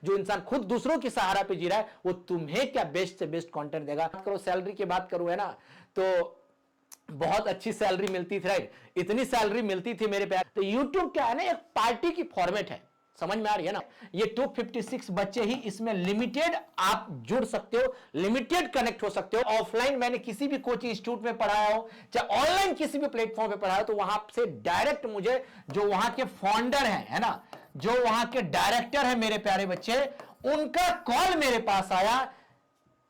जो इंसान खुद दूसरों की सहारा पे जी रहा है वो तुम्हें क्या बेस्ट से बेस्ट कंटेंट देगा। बात करो सैलरी की, बात करूं है ना, तो बहुत अच्छी सैलरी मिलती थी, राइट, इतनी सैलरी मिलती थी मेरे प्यार। तो यूट्यूब क्या है ना, एक पार्टी की फॉर्मेट है, समझ में आ रही है ना। ये 256 बच्चे ही इसमें लिमिटेड आप जुड़ सकते हो, लिमिटेड कनेक्ट हो सकते हो। ऑफलाइन मैंने किसी भी कोचिंग इंस्टीट्यूट में पढ़ाया हो, चाहे ऑनलाइन किसी भी प्लेटफॉर्म पे पढ़ाया हो, तो वहां से डायरेक्ट मुझे जो वहां के फाउंडर है ना, जो वहां के डायरेक्टर है मेरे प्यारे बच्चे, उनका कॉल मेरे पास आया।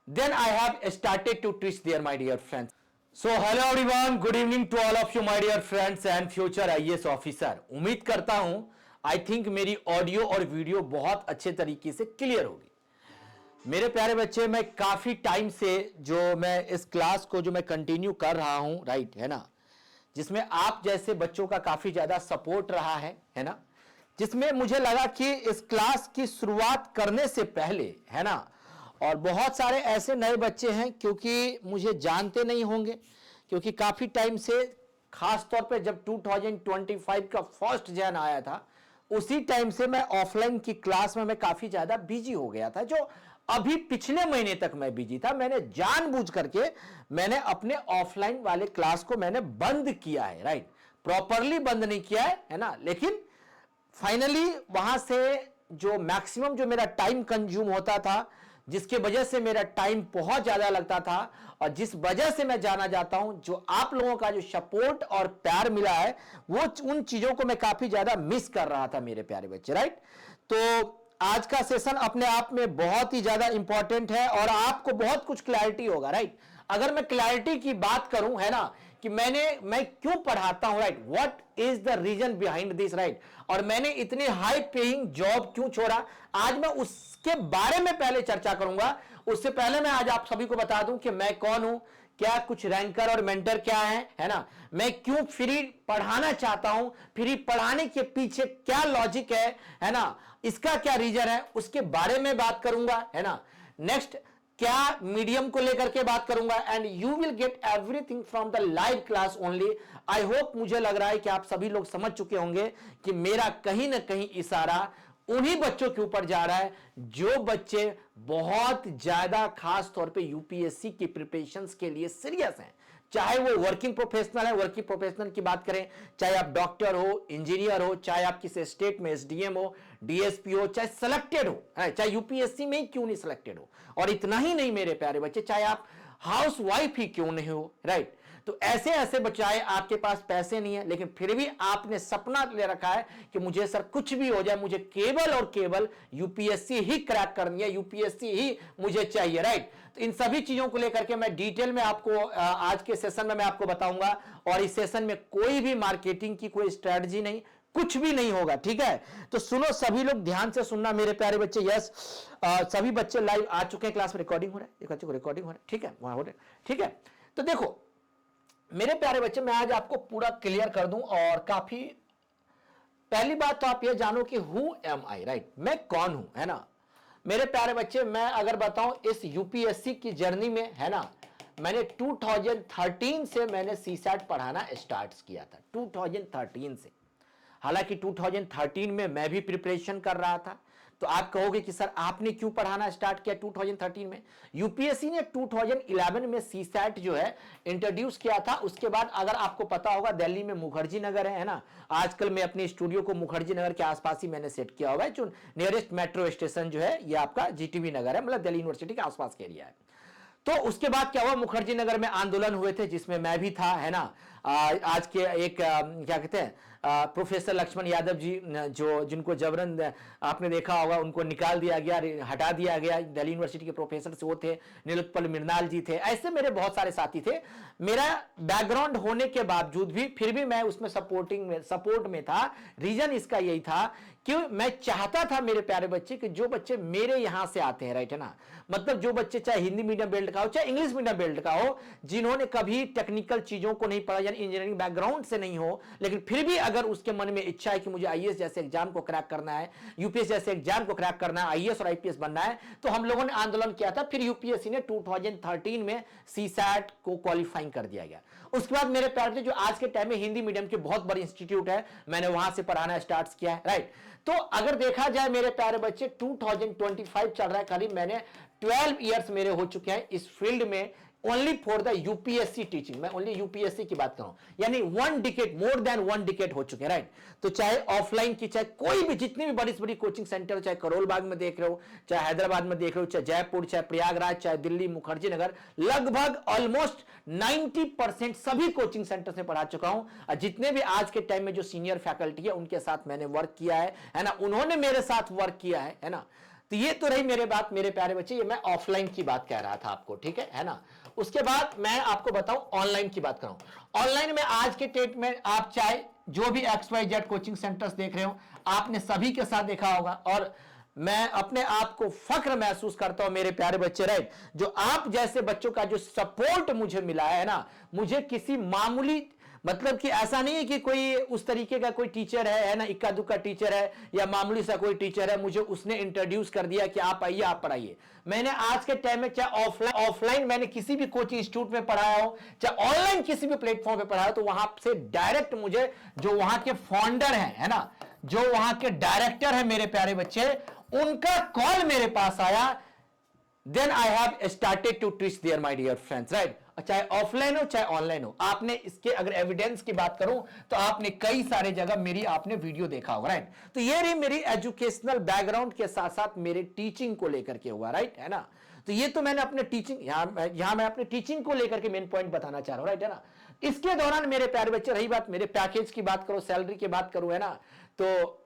Then I have started to teach there my dear friends. So hello everyone, good evening to all of you my dear friends and future IAS officer. उम्मीद करता हूं, आई थिंक मेरी ऑडियो और वीडियो बहुत अच्छे तरीके से क्लियर होगी। मेरे प्यारे बच्चे, मैं काफी टाइम से जो मैं इस क्लास को जो मैं कंटिन्यू कर रहा हूं, राइट है ना, जिसमें आप जैसे बच्चों का काफी ज्यादा सपोर्ट रहा है ना, जिसमें मुझे लगा कि इस क्लास की शुरुआत करने से पहले है ना, और बहुत सारे ऐसे नए बच्चे हैं क्योंकि मुझे जानते नहीं होंगे, क्योंकि काफी टाइम से, खास तौर पे जब 2025 का फर्स्ट जैन आया था, उसी टाइम से मैं ऑफलाइन की क्लास में मैं काफी ज्यादा बिजी हो गया था। जो अभी पिछले महीने तक मैं बिजी था, मैंने जानबूझ करके मैंने अपने ऑफलाइन वाले क्लास को मैंने बंद किया है, राइट, प्रॉपरली बंद नहीं किया है ना, लेकिन फाइनली वहां से जो मैक्सिमम जो मेरा टाइम कंज्यूम होता था, जिसके वजह से मेरा टाइम बहुत ज्यादा लगता था, और जिस वजह से मैं जाना जाता हूं, जो आप लोगों का जो सपोर्ट और प्यार मिला है, वो उन चीजों को मैं काफी ज्यादा मिस कर रहा था मेरे प्यारे बच्चे, राइट। तो आज का सेशन अपने आप में बहुत ही ज्यादा इंपॉर्टेंट है और आपको बहुत कुछ क्लैरिटी होगा, राइट। अगर मैं क्लैरिटी की बात करूं है ना, कि मैं क्यों पढ़ाता हूं, right, what is the reason behind this, right, और मैंने इतने हाई पेइंग जॉब क्यों छोड़ा, आज मैं उसके बारे में पहले चर्चा करूंगा। उससे पहले मैं आज आप सभी को बता दूं कि मैं कौन हूं, क्या कुछ रैंकर और मेंटर क्या है ना, मैं क्यों फ्री पढ़ाना चाहता हूं, फ्री पढ़ाने के पीछे क्या लॉजिक है ना, इसका क्या रीजन है, उसके बारे में बात करूंगा, है ना। नेक्स्ट, क्या मीडियम को लेकर के बात करूंगा, and you will get everything from the live class only. I hope, मुझे लग रहा है कि आप सभी लोग समझ चुके होंगे कि मेरा कहीं ना कहीं इशारा उन्हीं बच्चों के ऊपर जा रहा है जो बच्चे बहुत ज्यादा खास तौर पे यूपीएससी की प्रिपरेशंस के लिए सीरियस हैं। चाहे वो वर्किंग प्रोफेशनल है, वर्किंग प्रोफेशनल की बात करें, चाहे आप डॉक्टर हो, इंजीनियर हो, चाहे आप किसी स्टेट में एसडीएम हो, डीएसपी हो, चाहे सिलेक्टेड हो, चाहे यूपीएससी में ही क्यों नहीं सिलेक्टेड हो, और इतना ही नहीं मेरे प्यारे बच्चे, चाहे आप हाउस वाइफ ही क्यों नहीं हो, राइट। तो ऐसे ऐसे बच्चे, आपके पास पैसे नहीं है लेकिन फिर भी आपने सपना ले रखा है कि मुझे सर कुछ भी हो जाए, मुझे केवल और केवल यूपीएससी ही क्रैक करनी है, यूपीएससी ही मुझे चाहिए, राइट। तो इन सभी चीजों को लेकर के मैं डिटेल में आपको आज के सेशन में मैं आपको बताऊंगा, और इस सेशन में कोई भी मार्केटिंग की कोई स्ट्रेटजी नहीं, कुछ भी नहीं होगा, ठीक है। तो सुनो, सभी लोग ध्यान से सुनना मेरे प्यारे बच्चे। यस, सभी बच्चे लाइव आ चुके हैं, क्लास में रिकॉर्डिंग हो रहा है, देखो रिकॉर्डिंग हो रहा है, ठीक है, वहां हो रहा है, ठीक है। तो देखो मेरे प्यारे बच्चे, मैं आज आपको पूरा क्लियर कर दूं, और काफी पहली बात तो आप ये जानो कि हु एम आई, राइट, मैं कौन हूं, है ना। मेरे प्यारे बच्चे, मैं अगर बताऊं इस यूपीएससी की जर्नी में, है ना, मैंने 2013 से मैंने सीसैट पढ़ाना स्टार्ट किया था, 2013 से। हालांकि 2013 में मैं भी प्रिपरेशन कर रहा था। तो आप कहोगे कि सर आपने क्यों पढ़ाना स्टार्ट किया 2013 में? यूपीएससी ने 2011 में सीसैट जो है इंट्रोड्यूस किया था। उसके बाद अगर आपको पता होगा, दिल्ली में मुखर्जी नगर है ना, आजकल मैं अपने स्टूडियो को मुखर्जी नगर के आसपास ही मैंने सेट किया हुआ है, जो नियरेस्ट मेट्रो स्टेशन जो है ये आपका जीटीबी नगर है, मतलब दिल्ली यूनिवर्सिटी के आसपास के एरिया है। तो उसके बाद क्या हुआ, मुखर्जी नगर में आंदोलन हुए थे जिसमें मैं भी था, है ना। आज के एक क्या कहते हैं, प्रोफेसर लक्ष्मण यादव जी, जो जिनको जबरन आपने देखा होगा, उनको निकाल दिया गया, हटा दिया गया, दिल्ली यूनिवर्सिटी के प्रोफेसर वो थे, नीलोत्पल मृणाल जी थे, ऐसे मेरे बहुत सारे साथी थे। मेरा बैकग्राउंड होने के बावजूद भी फिर भी मैं उसमें सपोर्ट में था। रीजन इसका यही था कि मैं चाहता था मेरे प्यारे बच्चे कि जो बच्चे मेरे यहां से आते हैं, राइट है ना, मतलब जो बच्चे चाहे हिंदी मीडियम बेल्ट का हो, चाहे इंग्लिश मीडियम बेल्ट का हो, जिन्होंने कभी टेक्निकल चीजों को नहीं पढ़ा, यानी इंजीनियरिंग बैकग्राउंड से नहीं हो, लेकिन फिर भी अगर उसके मन में इच्छा है कि मुझे आईएएस जैसे एग्जाम को क्रैक करना है, यूपीएससी जैसे एग्जाम को क्रैक करना है, आईएएस और आईपीएस बनना है, तो हम लोगों ने आंदोलन किया था। फिर यूपीएससी ने 2013 में सीसैट को क्वालिफाइंग कर दिया गया। उसके बाद मेरे प्यारे, जो आज के टाइम में हिंदी मीडियम के बहुत बड़े इंस्टीट्यूट है, मैंने वहां से पढ़ाना स्टार्ट किया है, राइट। तो अगर देखा जाए मेरे प्यारे बच्चे 2025 चल रहा है, करीब मैंने 12 ईयर्स मेरे हो चुके हैं इस फील्ड में, only for the UPSC teaching. मैं ओनली यूपीएससी की बात कर रहा हूं, यानी 1 डिकेड, मोर देन 1 डिकेड हो चुके हैं, राइट। तो चाहे ऑफलाइन की, चाहे कोई भी, जितनी भी बड़ी से बड़ी कोचिंग सेंटर, चाहे करोल बाग में देख रहे हो, चाहे हैदराबाद में देख रहे हो, चाहे जयपुर, चाहे प्रयागराज, चाहे दिल्ली, मुखर्जी नगर, लगभग ऑलमोस्ट 90% सभी कोचिंग सेंटर से पढ़ा चुका हूं। और जितने भी आज के टाइम में जो सीनियर फैकल्टी है उनके साथ मैंने वर्क किया है ना, उन्होंने मेरे साथ वर्क किया है ना। तो ये तो रही मेरे बात मेरे प्यारे बच्चे, ये मैं ऑफलाइन की बात कह रहा था आपको, ठीक है ना। उसके बाद मैं आपको बताऊं ऑनलाइन की बात करूं। ऑनलाइन में आज के डेट में आप चाहे जो भी XYZ कोचिंग सेंटर्स देख रहे हो, आपने सभी के साथ देखा होगा, और मैं अपने आप को फख्र महसूस करता हूं मेरे प्यारे बच्चे, राइट। जो आप जैसे बच्चों का जो सपोर्ट मुझे मिला है ना, मुझे किसी मामूली, मतलब कि ऐसा नहीं है कि कोई उस तरीके का कोई टीचर है ना, इक्का दुक्का टीचर है या मामूली सा कोई टीचर है, मुझे उसने इंट्रोड्यूस कर दिया कि आप आइए आप पढ़ाइए। मैंने आज के टाइम में चाहे ऑफलाइन मैंने किसी भी कोचिंग इंस्टीट्यूट में पढ़ाया हो, चाहे ऑनलाइन किसी भी प्लेटफॉर्म पे पढ़ाया हो, तो वहां से डायरेक्ट मुझे जो वहां के फाउंडर है ना, जो वहां के डायरेक्टर है मेरे प्यारे बच्चे, उनका कॉल मेरे पास आया, then I have started to teach there my dear friends, right. चाहे ऑफलाइन हो चाहे ऑनलाइन हो, आपने इसके अगर एविडेंस की बात करूं तो आपने कई सारे जगह मेरी आपने वीडियो देखा होगा, राइट। तो ये रही मेरी एजुकेशनल बैकग्राउंड के साथ साथ मेरे टीचिंग को लेकर के हुआ, राइट, है ना। तो ये तो मैंने अपने टीचिंग, यहां मैं अपने टीचिंग को लेकर के मेन पॉइंट बताना चाह रहा हूं, राइट, है ना। इसके दौरान मेरे प्यारे बच्चे, रही बात मेरे पैकेज की बात करो, सैलरी की बात करूं, है ना, तो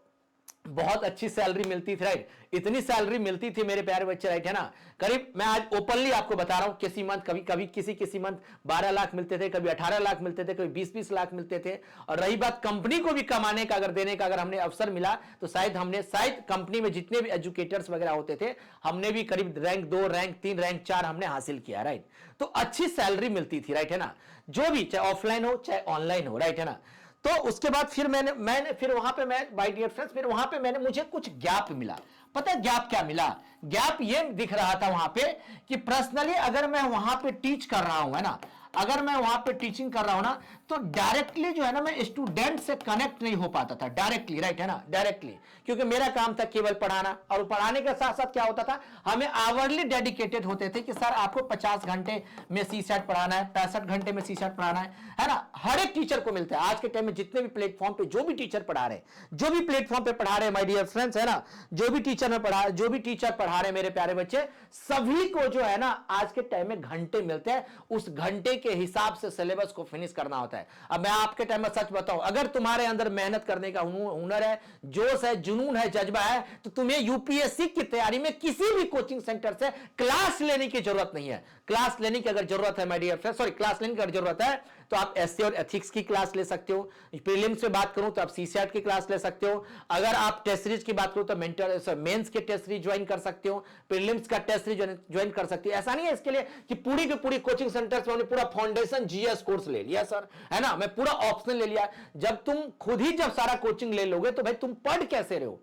बहुत अच्छी सैलरी मिलती थी, राइट। इतनी सैलरी मिलती थी मेरे प्यारे बच्चे, राइट, है ना। करीब मैं आज ओपनली आपको बता रहा हूं, किसी मंथ कभी किसी मंथ 12 लाख मिलते थे, कभी 18 लाख मिलते थे, कभी 20-20 लाख मिलते थे। और रही बात कंपनी को भी कमाने का, अगर देने का अगर हमने अवसर मिला तो शायद कंपनी में जितने भी एजुकेटर्स वगैरह होते थे, हमने भी करीब रैंक 2, रैंक 3, रैंक 4 हमने हासिल किया, राइट। तो अच्छी सैलरी मिलती थी, राइट, है ना, जो भी, चाहे ऑफलाइन हो चाहे ऑनलाइन हो, राइट, है ना। तो उसके बाद फिर मैंने फिर वहां पे मैं, माय डियर फ्रेंड्स, फिर वहां पे मैंने, मुझे कुछ गैप मिला। पता है गैप क्या मिला? गैप ये दिख रहा था वहां पे कि पर्सनली अगर मैं वहां पे टीच कर रहा हूं, है ना, अगर मैं वहां पे टीचिंग कर रहा हूं ना, तो डायरेक्टली जो है ना, मैं स्टूडेंट से कनेक्ट नहीं हो पाता था डायरेक्टली, राइट, है ना, डायरेक्टली, क्योंकि मेरा काम था केवल पढ़ाना। और पढ़ाने के साथ साथ क्या होता था, हमें आवरली डेडिकेटेड होते थे कि सर आपको 50 घंटे में CSAT पढ़ाना है, 65 घंटे में CSAT पढ़ाना है ना। हर एक टीचर को मिलता है आज के टाइम में, जितने भी प्लेटफॉर्म पे जो भी टीचर पढ़ा रहे, जो भी प्लेटफॉर्म पे पढ़ा रहे, माय डियर फ्रेंड्स, है ना, जो भी टीचर पढ़ा रहे मेरे प्यारे बच्चे, सभी को जो है ना आज के टाइम में घंटे मिलते हैं, उस घंटे के हिसाब से सिलेबस को फिनिश करना होता है। अब मैं आपके टाइम में सच बताऊं, अगर तुम्हारे अंदर मेहनत करने का हुनर है, जोश है, जुनून है, जज्बा है, तो तुम्हें यूपीएससी की तैयारी में किसी भी कोचिंग सेंटर से क्लास लेने की जरूरत नहीं है। क्लास लेने की अगर जरूरत है my dear friends, sorry, class लेने की अगर जरूरत है तो आप एसए और एथिक्स की क्लास ले सकते हो। प्रीलिम्स से बात करूं तो आप CSAT की क्लास ले सकते हो। अगर आप टेस्ट सीरीज की बात करूं तो मेंस के टेस्ट सीरीज ज्वाइन कर सकते हो, प्रीलिम्स का टेस्ट सीरीज ज्वाइन कर सकते हो। ऐसा नहीं है इसके लिए कि पूरी की पूरी कोचिंग सेंटर्स में पूरा फाउंडेशन GS कोर्स ले लिया सर, है ना, मैं पूरा ऑप्शनल ले लिया। जब तुम खुद ही जब सारा कोचिंग ले लोगे तो भाई तुम पढ़ कैसे रहे हो,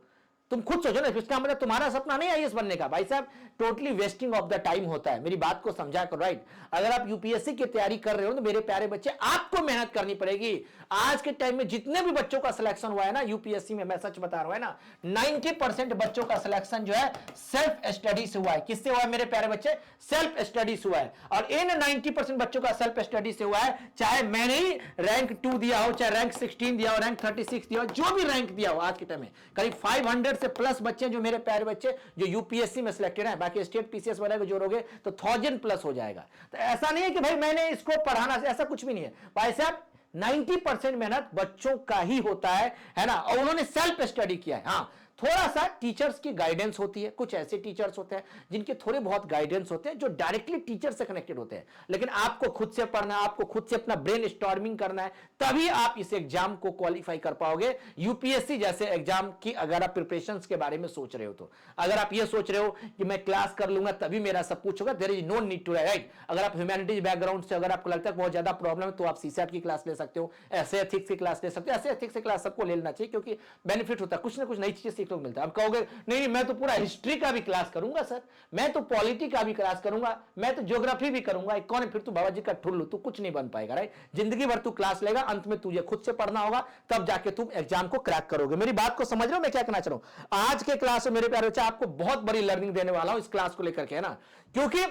तुम खुद सोचो ना। इसका मतलब तुम्हारा सपना नहीं IAS बनने का, भाई साहब, totally wasting of the time होता है। मेरी बात को समझा करो, राइट। अगर आप यूपीएससी की तैयारी कर रहे हो तो मेरे प्यारे बच्चे, आपको मेहनत करनी पड़ेगी। आज के टाइम में जितने भी बच्चों का सिलेक्शन हुआ है ना यूपीएससी में, मैं सच बता रहा हूं, है ना, 90% बच्चों का सिलेक्शन जो है सेल्फ स्टडी से हुआ है। किससे हुआ है मेरे प्यारे बच्चे? सेल्फ स्टडी से हुआ है। और इन 90% बच्चों का सेल्फ स्टडी से हुआ है, चाहे मैंने ही रैंक 2 दिया हो, चाहे रैंक 16 दिया हो, रैंक 36 दिया हो, जो भी रैंक दिया हो, आज के टाइम में करीब 500 से प्लस बच्चे जो मेरे प्यारे बच्चे जो यूपीएससी में सिलेक्टेड है। बाकी स्टेट PCS वाले को जोड़ोगे तो 1000 प्लस हो जाएगा। तो ऐसा नहीं है कि भाई मैंने इसको पढ़ाना, ऐसा कुछ भी नहीं है भाई साहब। 90% मेहनत बच्चों का ही होता है ना, और उन्होंने सेल्फ स्टडी किया है। हाँ, थोड़ा सा टीचर्स की गाइडेंस होती है, कुछ ऐसे टीचर्स होते हैं जिनके थोड़े बहुत गाइडेंस होते हैं, जो डायरेक्टली टीचर से कनेक्टेड होते हैं। लेकिन आपको खुद से पढ़ना है, आपको खुद से अपना ब्रेन स्टॉर्मिंग करना है, तभी आप इस एग्जाम को क्वालिफाई कर पाओगे। यूपीएससी जैसे एग्जाम की अगर आप प्रिपरेशन के बारे में सोच रहे हो तो, अगर आप ये सोच रहे हो कि मैं क्लास कर लूंगा तभी मेरा सब कुछ होगा, there is no need to, right. अगर आप ह्यूमैनिटीज बैकग्राउंड से अगर आपको लगता है बहुत ज्यादा प्रॉब्लम है तो आप CSAT की क्लास ले सकते हो, ऐसे एथिक्स की क्लास ले सकते हो। ऐसे एथिक्स की क्लास सबको ले लेना चाहिए, क्योंकि बेनिफिट होता है, कुछ ना कुछ नई चीजें सीखने को मिलता है। अब कहोगे नहीं मैं तो पूरा हिस्ट्री का भी क्लास करूंगा सर, मैं तो पॉलिटी का भी क्लास करूंगा, मैं तो ज्योग्राफी भी करूंगा, कौन है फिर तू बाबा जी का ठुल्लू, तू कुछ नहीं बन पाएगा। राइट, जिंदगी भर तू क्लास लेगा, अंत में तुझे खुद से पढ़ना होगा, तब जाके तुम एग्जाम को क्रैक करोगे। मेरी बात को समझ रहे हो मैं क्या कहना चाह रहा हूं? आज के क्लास में मेरे प्यारे बच्चे आपको बहुत बड़ी लर्निंग देने वाला हूं इस क्लास को लेकर के, है ना, क्योंकि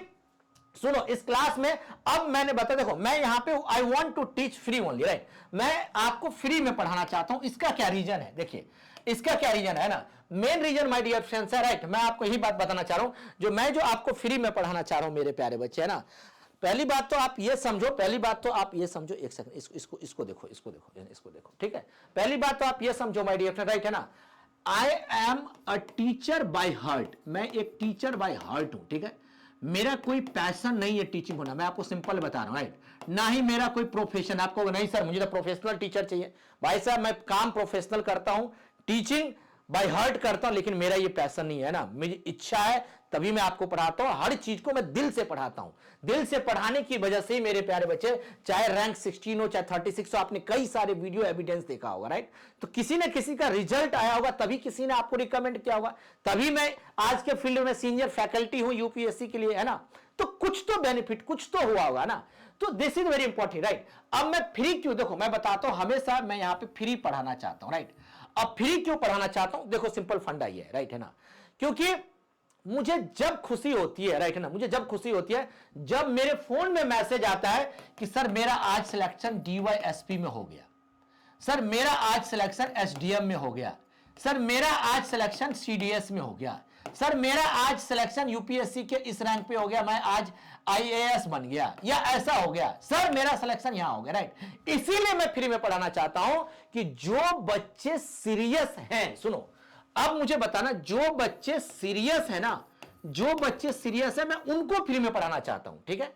सुनो इस क्लास में अब मैंने बताया, देखो मैं यहां पे I want to teach free only, right, मैं आपको फ्री में पढ़ाना चाहता हूं। इसका क्या रीजन है, देखिए इसका क्या रीजन है ना, main reason my dear friends है, राइट, मैं आपको यही बात बताना चाह रहा हूं, जो आपको फ्री में पढ़ाना चाह रहा हूं मेरे प्यारे बच्चे, है ना। पहली बात तो आप ये समझो, पहली बात तो आप ये समझो, एक सेकंड इसको देखो, इसको देखो, ठीक है। पहली बात तो आप ये समझो माय डियर फ्रेंड, राइट, है ना, I am a teacher by heart, मैं एक टीचर बाय हार्ट हूं, ठीक है। मेरा कोई पैशन नहीं है टीचिंग होना, मैं आपको सिंपल बता रहा हूं, राइट, ना ही मेरा कोई प्रोफेशन। आपको नहीं सर मुझे तो प्रोफेशनल टीचर चाहिए, भाई साहब मैं काम प्रोफेशनल करता हूं, टीचिंग बाय हार्ट करता हूं, लेकिन मेरा ये पैशन नहीं है ना, मेरी इच्छा है तभी मैं आपको पढ़ाता हूं, हर चीज को मैं दिल से पढ़ाता हूं। दिल से पढ़ाने की वजह से मेरे प्यारे बच्चे, चाहे रैंक 16 हो चाहे 36 हो, आपने कई सारे वीडियो एविडेंस देखा होगा, राइट, तो किसी न किसी का रिजल्ट आया होगा, तभी किसी ने आपको रिकमेंड किया होगा, तभी मैं आज के फील्ड में सीनियर फैकल्टी हूं यूपीएससी के लिए, है ना, तो कुछ तो बेनिफिट कुछ तो हुआ होगा ना, तो this is very important, right. अब मैं फ्री क्यों, देखो मैं बताता हूं, हमेशा मैं यहां पे फ्री पढ़ाना चाहता हूं, राइट। अब फ्री क्यों पढ़ाना चाहता हूं, देखो सिंपल फंडा ये है, राइट, है ना, क्योंकि मुझे जब खुशी होती है, राइट, है ना, मुझे जब खुशी होती है जब मेरे फोन में मैसेज आता है कि सर मेरा आज सिलेक्शन डीवाईएसपी में हो गया, सर मेरा आज सिलेक्शन एसडीएम में हो गया, सर मेरा आज सिलेक्शन सीडीएस में हो गया, सर मेरा आज सिलेक्शन यूपीएससी के इस रैंक पे हो गया, मैं आज आईएएस बन गया, या ऐसा हो गया, सर मेरा सिलेक्शन यहां हो गया, राइट। इसीलिए मैं फ्री में पढ़ाना चाहता हूं कि जो बच्चे सीरियस हैं, सुनो अब मुझे बताना, जो बच्चे सीरियस है ना, जो बच्चे सीरियस है मैं उनको फ्री में पढ़ाना चाहता हूं, ठीक है।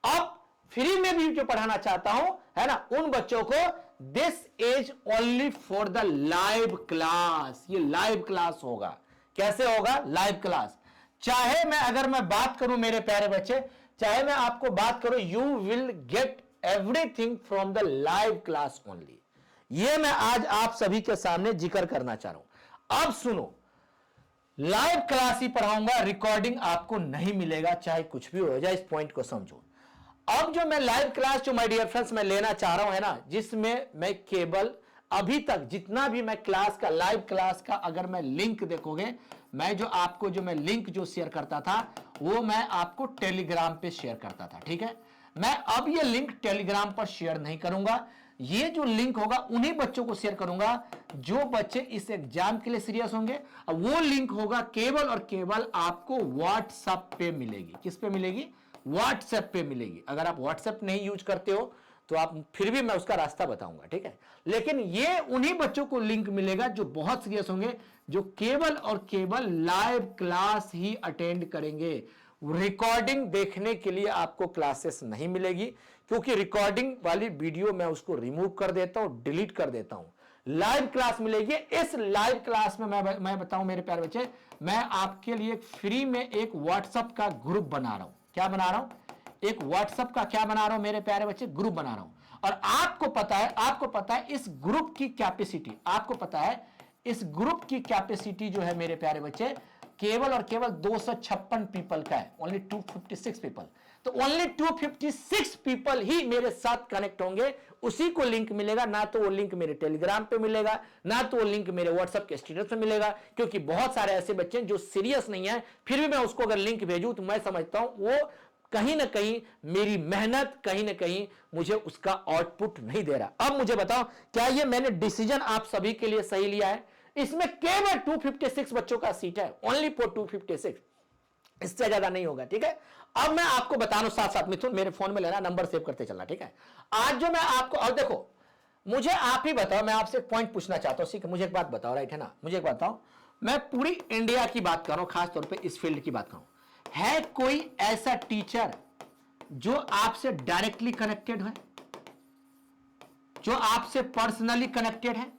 अब फ्री में भी जो पढ़ाना चाहता हूं, है ना, उन बच्चों को this is only for the live class, ये लाइव क्लास होगा। कैसे होगा, लाइव क्लास। चाहे मैं अगर मैं बात करूं मेरे प्यारे बच्चे, चाहे मैं आपको बात करूं, you will get everything from the live class only. ये मैं आज आप सभी के सामने जिक्र करना चाह रहा हूं। अब सुनो, लाइव क्लास ही पढ़ाऊंगा, रिकॉर्डिंग आपको नहीं मिलेगा, चाहे कुछ भी हो जाए, इस पॉइंट को समझो। अब जो मैं लाइव क्लास जो माय डियर फ्रेंड्स मैं लेना चाह रहा हूं, है ना, जिसमें मैं केवल अभी तक जितना भी मैं क्लास का, लाइव क्लास का अगर मैं लिंक देखोगे, मैं जो आपको जो मैं लिंक जो शेयर करता था वो मैं आपको टेलीग्राम पे शेयर करता था, ठीक है। मैं अब ये लिंक टेलीग्राम पर शेयर नहीं करूंगा, ये जो लिंक होगा उन्हीं बच्चों को शेयर करूंगा जो बच्चे इस एग्जाम के लिए सीरियस होंगे। अब वो लिंक होगा केवल और केवल आपको व्हाट्सएप पे मिलेगी। किस पे मिलेगी, व्हाट्सएप पे मिलेगी। अगर आप व्हाट्सएप नहीं यूज करते हो तो आप फिर भी मैं उसका रास्ता बताऊंगा, ठीक है। लेकिन ये उन्हीं बच्चों को लिंक मिलेगा जो बहुत सीरियस होंगे, जो केवल और केवल लाइव क्लास ही अटेंड करेंगे। रिकॉर्डिंग देखने के लिए आपको क्लासेस नहीं मिलेगी, क्योंकि रिकॉर्डिंग वाली वीडियो मैं उसको रिमूव कर देता हूं, डिलीट कर देता हूं। लाइव क्लास मिलेगी। इस लाइव क्लास में मैं बताऊं मेरे प्यारे बच्चे, मैं आपके लिए फ्री में एक व्हाट्सएप का ग्रुप बना रहा हूं। क्या बना रहा हूं, एक व्हाट्सएप का क्या बना रहा हूं मेरे प्यारे बच्चे, ग्रुप बना रहा हूं। और आपको पता है इस ग्रुप की कैपेसिटी, आपको पता है इस ग्रुप की कैपेसिटी जो है मेरे प्यारे बच्चे, केवल और केवल 256 पीपल का है, ओनली 256 पीपल। तो ओनली 256 पीपल ही मेरे साथ कनेक्ट होंगे, उसी को लिंक मिलेगा। ना तो वो लिंक मेरे टेलीग्राम पे मिलेगा, ना तो वो लिंक मेरे व्हाट्सएप के स्टेटस पे मिलेगा, क्योंकि बहुत सारे ऐसे बच्चे जो सीरियस नहीं है, फिर भी मैं उसको अगर लिंक भेजूं तो मैं समझता हूं वो कहीं ना कहीं मेरी मेहनत कहीं ना कहीं मुझे उसका आउटपुट नहीं दे रहा। अब मुझे बताओ, क्या ये मैंने डिसीजन आप सभी के लिए सही लिया है? इसमें केवल 256 बच्चों का सीट है, ओनली फॉर 256, इससे ज्यादा नहीं होगा, ठीक है। अब मैं आपको बता रहा हूं, साथ साथ मिथुन मेरे फोन में लेना, नंबर सेव करते चलना, ठीक है। आज जो मैं आपको, और देखो मुझे आप ही बताओ, मैं आपसे एक पॉइंट पूछना चाहता हूं, ठीक है, मुझे एक बात बताओ, राइट है ना, मुझे एक बात बताओ, मैं पूरी इंडिया की बात कर रहा हूं, खासतौर पर इस फील्ड की बात कर रहा हूं। है कोई ऐसा टीचर जो आपसे डायरेक्टली कनेक्टेड है, जो आपसे पर्सनली कनेक्टेड है?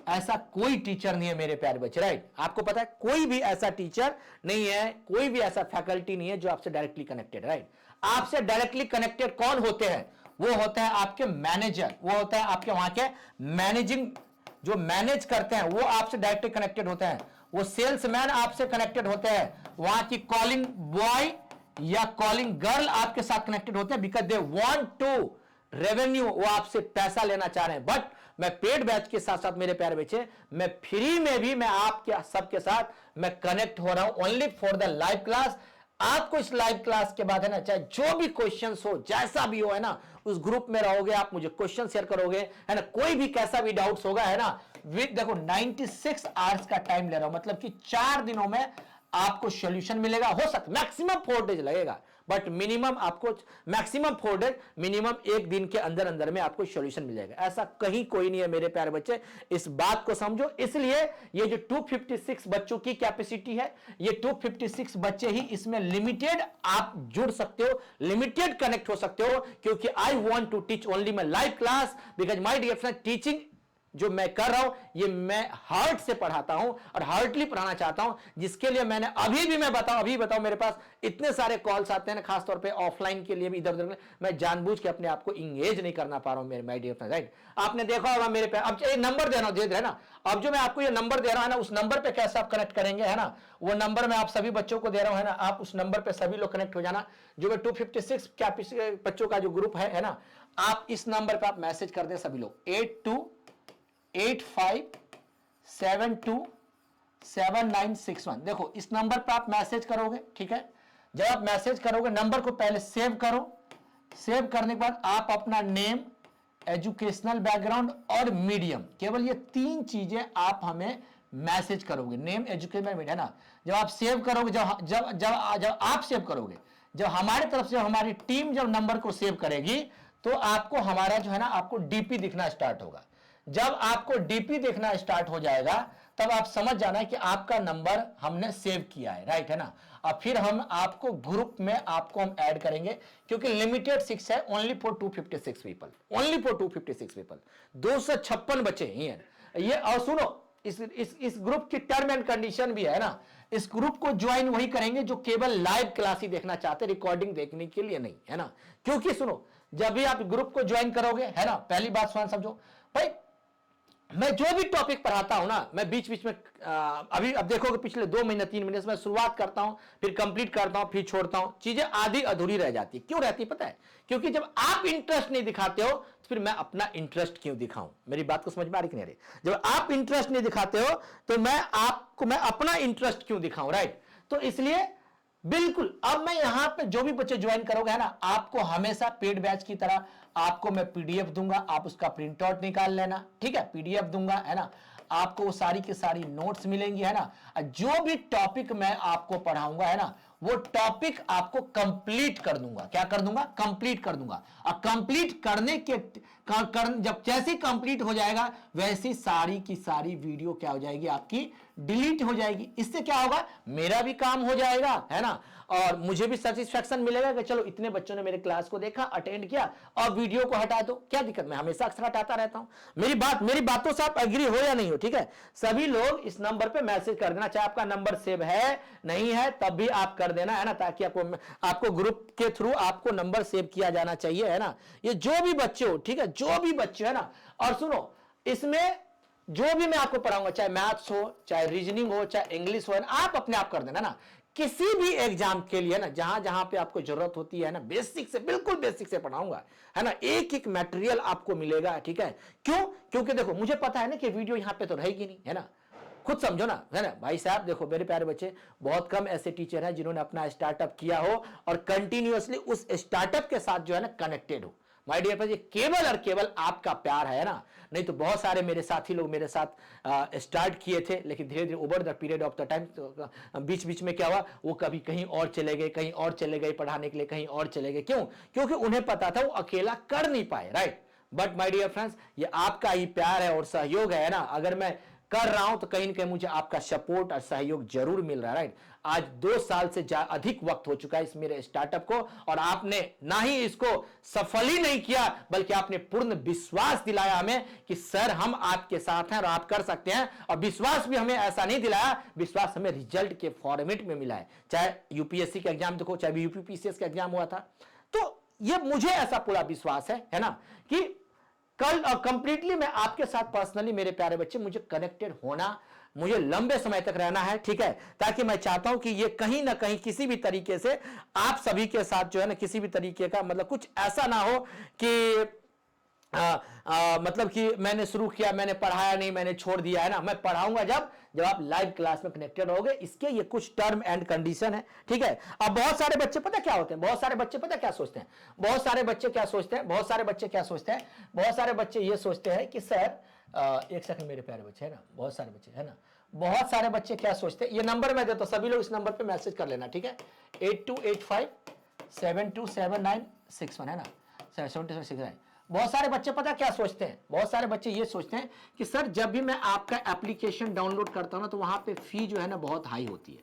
ऐसा कोई टीचर नहीं है मेरे प्यारे बच्चे, राइट। आपको पता है कोई भी ऐसा टीचर नहीं है, कोई भी ऐसा फैकल्टी नहीं है जो आपसे डायरेक्टली कनेक्टेड, राइट। आपसे डायरेक्टली कनेक्टेड कौन होते हैं? वो होता है आपके मैनेजर, वो होता है आपके वहां के मैनेजिंग जो मैनेज करते हैं वो आपसे डायरेक्टली कनेक्टेड होते हैं, वो सेल्समैन आपसे कनेक्टेड होते हैं, वहां की कॉलिंग बॉय या कॉलिंग गर्ल आपके साथ कनेक्टेड होते हैं, because they want to revenue, वो आपसे पैसा लेना चाह रहे हैं। बट मैं पेड बैच के साथ साथ मेरे प्यारे बच्चे, मैं फ्री में भी मैं आपके सबके साथ मैं कनेक्ट हो रहा हूं only for the live class. आपको इस लाइव क्लास के बाद है ना, चाहे जो भी क्वेश्चंस हो, जैसा भी हो, है ना, उस ग्रुप में रहोगे आप, मुझे क्वेश्चन शेयर करोगे, है ना, कोई भी कैसा भी डाउट्स होगा, है ना, विद देखो 96 आवर्स का टाइम ले रहा हूं, मतलब कि 4 दिनों में आपको सॉल्यूशन मिलेगा। हो सकता मैक्सिमम 4 डेज लगेगा, बट मिनिमम आपको मैक्सिमम 4 डेज, मिनिमम 1 दिन के अंदर अंदर में आपको सॉल्यूशन मिल जाएगा। ऐसा कहीं कोई नहीं है मेरे प्यारे बच्चे, इस बात को समझो। इसलिए ये जो 256 बच्चों की कैपेसिटी है, ये 256 बच्चे ही इसमें लिमिटेड आप जुड़ सकते हो, लिमिटेड कनेक्ट हो सकते हो, क्योंकि I want to teach only my live class, because my dear friend, teaching जो मैं कर रहा हूं ये मैं हार्ट से पढ़ाता हूं और हार्टली पढ़ाना चाहता हूं, जिसके लिए मैंने अभी बताऊं मेरे पास इतने सारे कॉल्स आते हैं ना, खासतौर पे ऑफलाइन के लिए भी, इधर उधर मैं जानबूझ के अपने आप को इंगेज नहीं करना पा रहा हूं मेरे माय डियर फ्रेंड, राइट। आपने देखा होगा मेरे पे, अब ये नंबर दे रहा हूं ना, अब जो मैं आपको ये नंबर दे रहा हूं ना, उस नंबर पे कैसे आप कनेक्ट करेंगे, है ना, वो नंबर मैं आप सभी बच्चों को दे रहा हूं, है ना, आप उस नंबर पे सभी लोग कनेक्ट हो जाना। जो मैं 256 बच्चों का जो ग्रुप है ना, आप इस नंबर पे आप मैसेज कर दें सभी लोग, 8285727961। देखो इस नंबर पर आप मैसेज करोगे, ठीक है। जब आप मैसेज करोगे, नंबर को पहले सेव करो, सेव करने के बाद आप अपना नेम, एजुकेशनल बैकग्राउंड और मीडियम, केवल ये 3 चीजें आप हमें मैसेज करोगे, नेम, एजुकेशनल, मीडियम, है ना। जब आप सेव करोगे, जब जब जब जब आप सेव करोगे, जब हमारी तरफ से हमारी टीम जब नंबर को सेव करेगी, तो आपको हमारा जो है ना, आपको डीपी दिखना स्टार्ट होगा। जब आपको डीपी देखना स्टार्ट हो जाएगा, तब आप समझ जाना है कि आपका नंबर हमने सेव किया है, राइट, है ना। और फिर हम आपको ग्रुप में आपको हम ऐड करेंगे, क्योंकि लिमिटेड 6 है, only for 256 people, only for 256 people, 256 बचे ये। और सुनो, इस ग्रुप की टर्म एंड कंडीशन भी है ना, इस ग्रुप को ज्वाइन वही करेंगे जो केवल लाइव क्लास ही देखना चाहते, रिकॉर्डिंग देखने के लिए नहीं, है ना। क्योंकि सुनो, जब भी आप ग्रुप को ज्वाइन करोगे, है ना, पहली बात समझो भाई, मैं जो भी टॉपिक पढ़ाता हूं ना, मैं बीच बीच में अभी अब देखोगे पिछले 2 महीने 3 महीने से मैं शुरुआत करता हूं, फिर कंप्लीट करता हूं, फिर छोड़ता हूं, चीजें आधी अधूरी रह जाती है। क्यों रहती है पता है? क्योंकि जब आप इंटरेस्ट नहीं दिखाते हो, तो फिर मैं अपना इंटरेस्ट क्यों दिखाऊं? मेरी बात को समझ में आ रही कि नहीं? जब आप इंटरेस्ट नहीं दिखाते हो, तो मैं अपना इंटरेस्ट क्यों दिखाऊं, राइट। तो इसलिए बिल्कुल, अब मैं यहां पे जो भी बच्चे ज्वाइन करोगे, है ना, आपको हमेशा पेड बैच की तरह आपको मैं पीडीएफ दूंगा, आप उसका प्रिंट आउट निकाल लेना, ठीक है, पीडीएफ दूंगा, है ना, आपको वो सारी की सारी नोट्स मिलेंगी, है ना। जो भी टॉपिक मैं आपको पढ़ाऊंगा, है ना, वो टॉपिक आपको कंप्लीट कर दूंगा। क्या कर दूंगा? कंप्लीट कर दूंगा। और कंप्लीट करने के जब जैसे कंप्लीट हो जाएगा, वैसी सारी की सारी वीडियो क्या हो जाएगी? आपकी डिलीट हो जाएगी। इससे क्या होगा? मेरा भी काम हो जाएगा, है ना, और मुझे भी सेटिस्फैक्शन मिलेगा कि चलो इतने बच्चों ने मेरे क्लास को देखा, अटेंड किया, और वीडियो को हटा दो। क्या दिक्कत? मैं हमेशा अक्सर हटाता रहता हूं। मेरी बातों से आप एग्री हो या नहीं हो? ठीक है, सभी लोग इस नंबर पे मैसेज कर देना, चाहे आपका नंबर सेव है नहीं है, तब भी आप कर देना, है ना, ताकि आपको ग्रुप के थ्रू आपको नंबर सेव किया जाना चाहिए, है ना। ये जो भी बच्चे हो, ठीक है, जो भी बच्चे, है ना। और सुनो, इसमें जो भी मैं आपको पढ़ाऊंगा, चाहे मैथ्स हो, चाहे रीजनिंग हो, चाहे इंग्लिश हो, आप अपने आप कर देना ना। किसी भी एग्जाम के लिए ना, जहां जहां पे आपको जरूरत होती है ना, बेसिक से, बिल्कुल बेसिक से पढ़ाऊंगा, है ना। एक एक मटेरियल आपको मिलेगा, ठीक है। क्यों? क्योंकि देखो, मुझे पता है ना कि वीडियो यहां पे तो रहेगी नहीं, है ना। खुद समझो ना, है ना भाई साहब। देखो मेरे प्यारे बच्चे, बहुत कम ऐसे टीचर हैं जिन्होंने अपना स्टार्टअप किया हो और कंटिन्यूअसली उस स्टार्टअप के साथ जो है ना कनेक्टेड हो। माय डियर फ्रेंड्स, ये केवल और केवल आपका प्यार है ना। नहीं तो बहुत सारे मेरे साथी लोग मेरे साथ स्टार्ट किए थे, लेकिन धीरे धीरे over the period of the time, तो बीच बीच में क्या हुआ, वो कभी कहीं और चले गए, कहीं और चले गए पढ़ाने के लिए, कहीं और चले गए। क्यों? क्योंकि उन्हें पता था वो अकेला कर नहीं पाए, right. But my dear friends, ये आपका ही प्यार है और सहयोग है ना। अगर मैं कर रहा हूं तो कहीं ना कहीं मुझे आपका सपोर्ट और सहयोग जरूर मिल रहा है, राइट। आज 2 साल से अधिक वक्त हो चुका है इस मेरे स्टार्टअप को, और आपने ना ही इसको सफल ही नहीं किया, बल्कि आपने पूर्ण विश्वास दिलाया हमें कि सर हम आपके साथ हैं और आप कर सकते हैं। और विश्वास भी हमें ऐसा नहीं दिलाया, विश्वास हमें रिजल्ट के फॉर्मेट में मिला है। चाहे यूपीएससी का एग्जाम देखो, चाहे यूपीपीसीएस का एग्जाम हुआ था, तो ये मुझे ऐसा पूरा विश्वास है ना, कि कल कंप्लीटली मैं आपके साथ पर्सनली मेरे प्यारे बच्चे मुझे कनेक्टेड होना, मुझे लंबे समय तक रहना है, ठीक है, ताकि मैं चाहता हूं कि ये कहीं ना कहीं किसी भी तरीके से आप सभी के साथ जो है ना किसी भी तरीके का मतलब कुछ ऐसा ना हो कि मतलब कि मैंने शुरू किया, मैंने पढ़ाया नहीं, मैंने छोड़ दिया, है ना। मैं पढ़ाऊंगा जब आप लाइव क्लास में कनेक्टेड होगे। इसके ये कुछ टर्म एंड कंडीशन है, ठीक है। अब बहुत सारे बच्चे पता क्या होते हैं, बहुत सारे बच्चे पता क्या सोचते हैं, बहुत सारे बच्चे क्या सोचते हैं, बहुत सारे बच्चे क्या सोचते हैं, बहुत सारे बच्चे ये सोचते हैं कि सर एक सेकंड मेरे प्यारे बच्चे, है ना, बहुत सारे बच्चे, है ना, बहुत सारे बच्चे क्या सोचते हैं, ये नंबर मैं देता हूं, सभी लोग इस नंबर पे मैसेज कर लेना, ठीक है, 8285727961, है ना, 7269। बहुत सारे बच्चे पता क्या सोचते हैं, बहुत सारे बच्चे ये सोचते हैं कि सर जब भी मैं आपका एप्लीकेशन डाउनलोड करता हूं ना तो वहां पे फी जो है ना बहुत हाई होती है।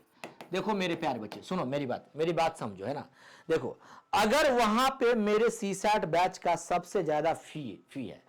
देखो मेरे प्यारे बच्चे सुनो मेरी बात समझो, है ना। देखो अगर वहां पे मेरे सीसैट बैच का सबसे ज्यादा फी है,